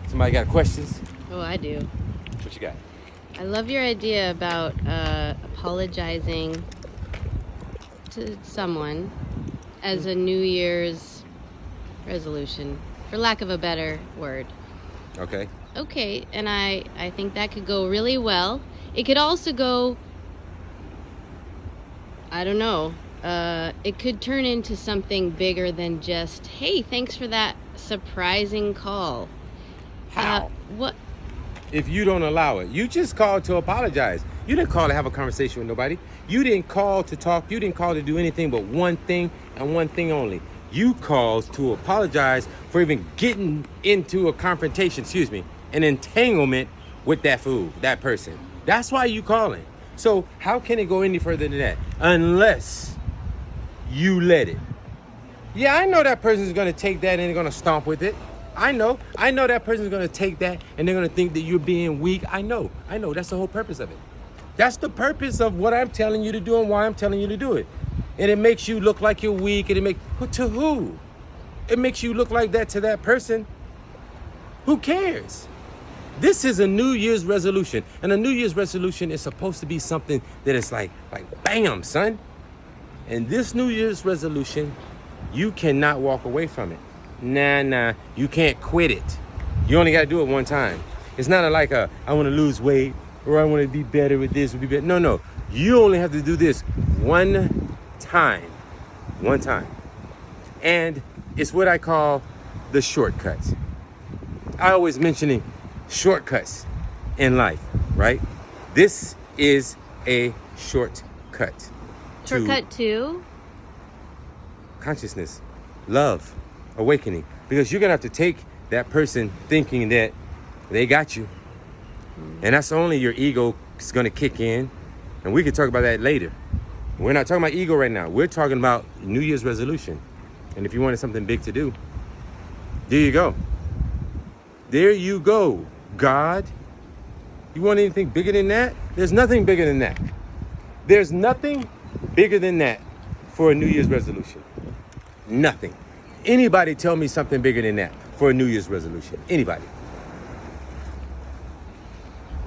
Somebody got questions? Oh, I do. What you got? I love your idea about apologizing to someone as a New Year's resolution, for lack of a better word. Okay. Okay, and I think that could go really well. It could also go, I don't know, it could turn into something bigger than just, hey, thanks for that surprising call. How? What? If you don't allow it, you just called to apologize. You didn't call to have a conversation with nobody. You didn't call to talk. You didn't call to do anything but one thing and one thing only. You called to apologize for even getting into a confrontation, an entanglement with that fool, that person. That's why you calling. So how can it go any further than that? Unless you let it. Yeah, I know that person's gonna take that and they're gonna stomp with it. I know that person's gonna take that and they're gonna think that you're being weak. I know, that's the whole purpose of it. That's the purpose of what I'm telling you to do and why I'm telling you to do it. And it makes you look like you're weak, and to who? It makes you look like that to that person. Who cares? This is a New Year's resolution, and a New Year's resolution is supposed to be something that is like bam, son. And this New Year's resolution, you cannot walk away from it. Nah, you can't quit it. You only got to do it one time. It's not like I want to lose weight or I want to be better with this, No. You only have to do this one time. And it's what I call the shortcuts. I always mentioning shortcuts in life, right? This is a shortcut. Shortcut to? Consciousness, love, awakening. Because you're going to have to take that person thinking that they got you. And that's only your ego is going to kick in. And we can talk about that later. We're not talking about ego right now. We're talking about New Year's resolution. And if you wanted something big to do, there you go. There you go, God. You want anything bigger than that? There's nothing bigger than that. There's nothing bigger than that for a New Year's resolution. Nothing. Anybody tell me something bigger than that for a New Year's resolution? Anybody?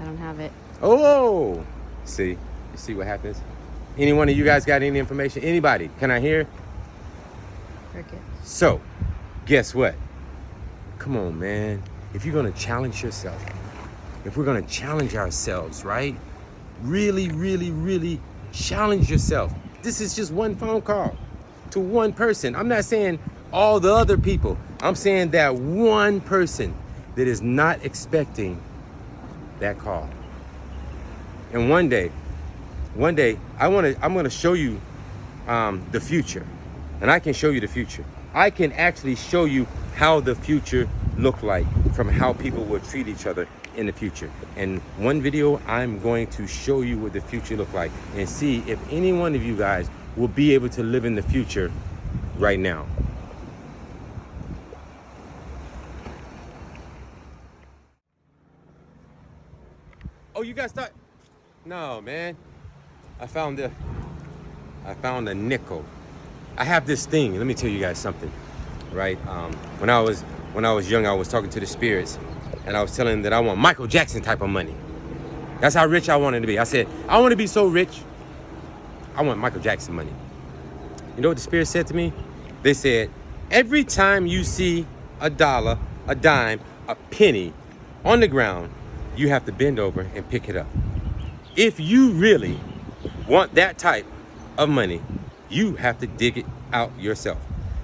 I don't have it. Oh, see? You see what happens? Any one of you guys got any information? Anybody? Can I hear? Crickets. So, guess what? Come on, man. If you're going to challenge yourself, if we're going to challenge ourselves, right? Really, really, really challenge yourself. This is just one phone call to one person. I'm not saying all the other people. I'm saying that one person that is not expecting that call. And one day, I'm going to show you the future. And I can show you the future. I can actually show you how the future look like from how people will treat each other in the future. And one video, I'm going to show you what the future look like and see if any one of you guys will be able to live in the future right now. Oh, you guys thought? No, man. I found a nickel. I have this thing. Let me tell you guys something, right? When I was young, I was talking to the spirits, and I was telling them that I want Micheal Jackson type of money. That's how rich I wanted to be. I said, I want to be so rich, I want Micheal Jackson money. You know what the spirit said to me? They said, every time you see a dollar, a dime, a penny on the ground, you have to bend over and pick it up. If you really want that type of money, you have to dig it out yourself.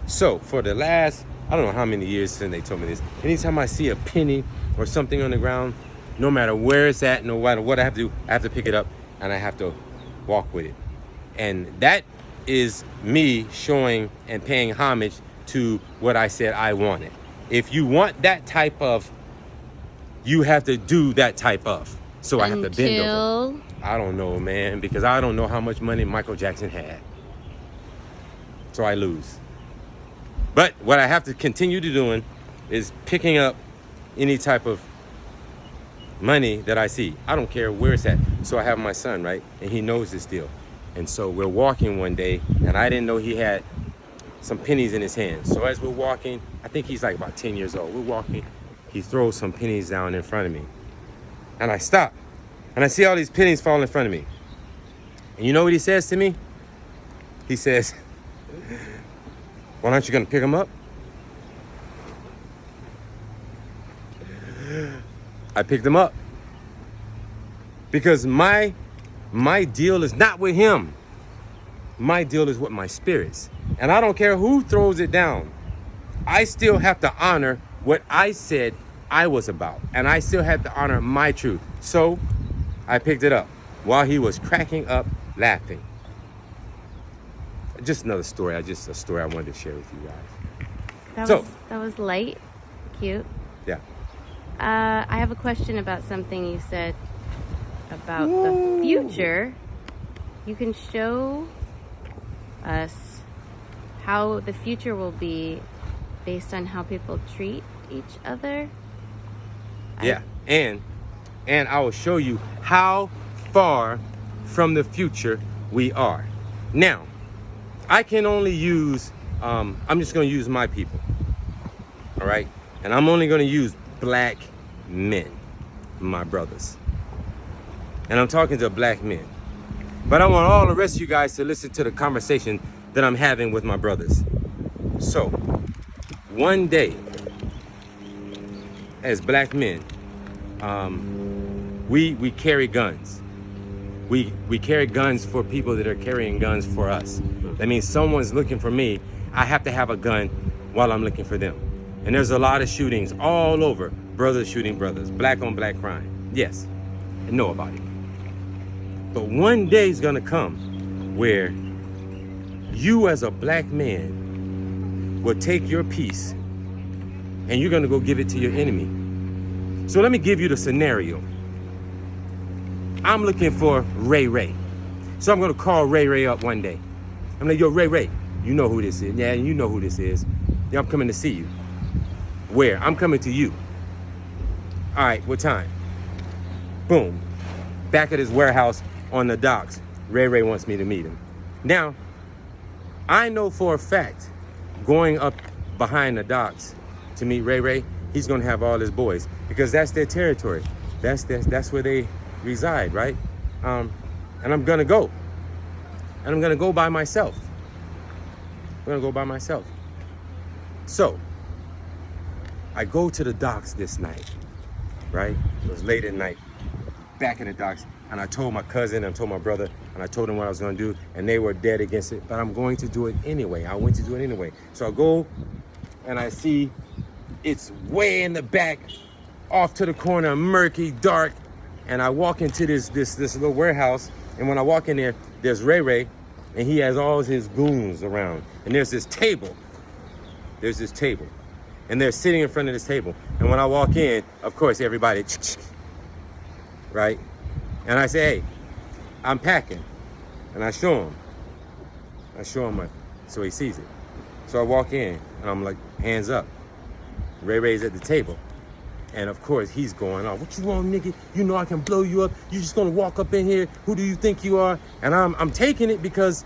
So for the last, I don't know how many years since they told me this, anytime I see a penny or something on the ground, no matter where it's at, no matter what I have to do, I have to pick it up and I have to walk with it. And that is me showing and paying homage to what I said I wanted. If you want that type of, you have to do that type of. So I have to bend over. I don't know, man, because I don't know how much money Micheal Jackson had. So I lose. But what I have to continue to doing is picking up any type of money that I see. I don't care where it's at. So I have my son, right? And he knows this deal. And so we're walking one day, and I didn't know he had some pennies in his hands. So as we're walking, I think he's like about 10 years old. We're walking. he throws some pennies down in front of me. And I stop. And I see all these pennies fall in front of me. And you know what he says to me? He says, well, aren't you going to pick them up? I picked them up. Because my deal is not with him. My deal is with my spirits. And I don't care who throws it down. I still have to honor what I said I was about. And I still have to honor my truth. So I picked it up while he was cracking up laughing. Just another story. A story I wanted to share with you guys. That was light, cute. Yeah. I have a question about something you said about the future. You can show us how the future will be based on how people treat each other. Yeah, and I will show you how far from the future we are. Now, I can only use, I'm just going to use my people, all right? And I'm only going to use black men, my brothers. And I'm talking to black men. But I want all the rest of you guys to listen to the conversation that I'm having with my brothers. So, one day, as black men, we carry guns. We carry guns for people that are carrying guns for us. That means someone's looking for me. I have to have a gun while I'm looking for them. And there's a lot of shootings all over. Brothers shooting brothers. Black on black crime. Yes. I know about it. But one day is gonna come where you as a black man will take your piece and you're gonna go give it to your enemy. So let me give you the scenario. I'm looking for Ray Ray. So I'm gonna call Ray Ray up one day. I'm like, yo, Ray Ray, you know who this is. Yeah, you know who this is. Yeah, I'm coming to see you. Where? I'm coming to you. All right, what time? Boom. Back at his warehouse on the docks. Ray Ray wants me to meet him. Now, I know for a fact, going up behind the docks to meet Ray Ray, he's gonna have all his boys because that's their territory. That's where they reside, right? And I'm gonna go. And I'm gonna go by myself. I'm gonna go by myself. So, I go to the docks this night, right? It was late at night, back in the docks, and I told my cousin, I told my brother, and I told them what I was gonna do, and they were dead against it, but I'm going to do it anyway. I went to do it anyway. So I go, and I see it's way in the back, off to the corner, murky, dark, and I walk into this little warehouse, and when I walk in there, there's Ray Ray, and he has all his goons around, and there's this table. And they're sitting in front of this table. And when I walk in, of course, everybody, right? And I say, hey, I'm packing. And I show him. So he sees it. So I walk in, and I'm like, hands up. Ray Ray's at the table. And of course, he's going on, what you want, nigga? You know I can blow you up. You just gonna walk up in here. Who do you think you are? And I'm taking it because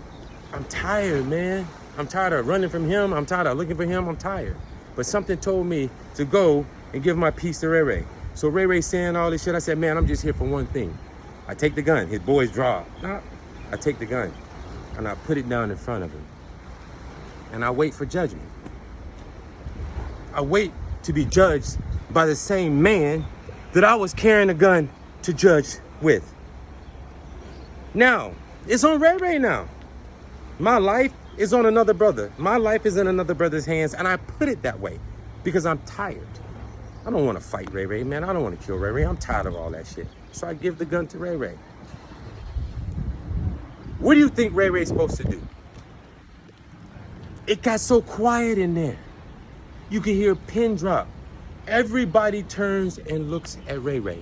I'm tired, man. I'm tired of running from him. I'm tired of looking for him. I'm tired. But something told me to go and give my piece to Ray Ray. So Ray Ray saying all this shit. I said, man, I'm just here for one thing. I take the gun. His boys draw. I take the gun and I put it down in front of him. And I wait for judgment. I wait to be judged by the same man that I was carrying a gun to judge with. Now, it's on Ray Ray now. My life is on another brother. My life is in another brother's hands, and I put it that way because I'm tired. I don't want to fight Ray Ray, man. I don't want to kill Ray Ray. I'm tired of all that shit. So I give the gun to Ray Ray. What do you think Ray Ray's supposed to do? It got so quiet in there. You can hear a pin drop. Everybody turns and looks at Ray Ray.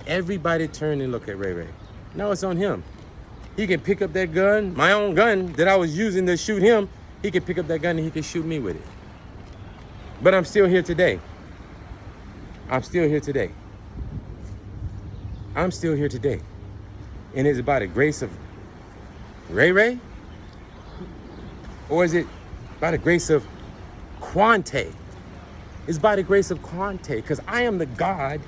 Everybody turn and look at Ray Ray. Now it's on him. He can pick up that gun, my own gun that I was using to shoot him. He can pick up that gun and he can shoot me with it. But I'm still here today. I'm still here today. I'm still here today. And is it by the grace of Ray Ray? Or is it by the grace of Quantae? is by the grace of Quantae, because I am the God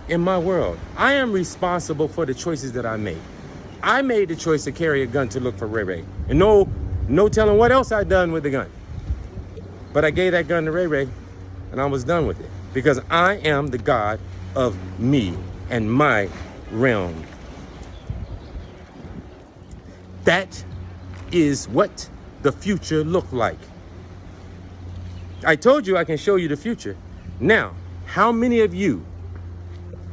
in my world. I am responsible for the choices that I make. I made the choice to carry a gun to look for Ray Ray. And no telling what else I'd done with the gun. But I gave that gun to Ray Ray, and I was done with it. Because I am the God of me and my realm. That is what the future looked like. I told you I can show you the future. Now, how many of you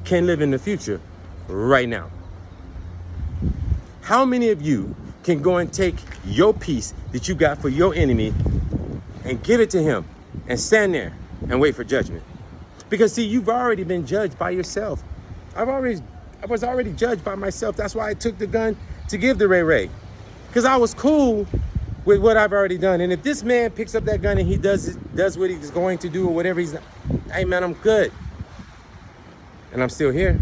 can live in the future right now? How many of you can go and take your piece that you got for your enemy and give it to him and stand there and wait for judgment? Because see, you've already been judged by yourself. I was already judged by myself. That's why I took the gun to give to Ray Ray. Because I was cool with what I've already done. And if this man picks up that gun and he does what he's going to do or whatever he's, hey man, I'm good. And I'm still here.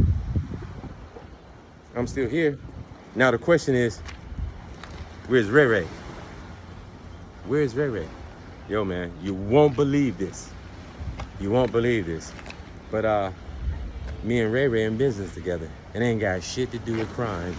I'm still here. Now the question is, where's Ray Ray? Where's Ray Ray? Yo man, you won't believe this. You won't believe this. But me and Ray Ray in business together. It ain't got shit to do with crime.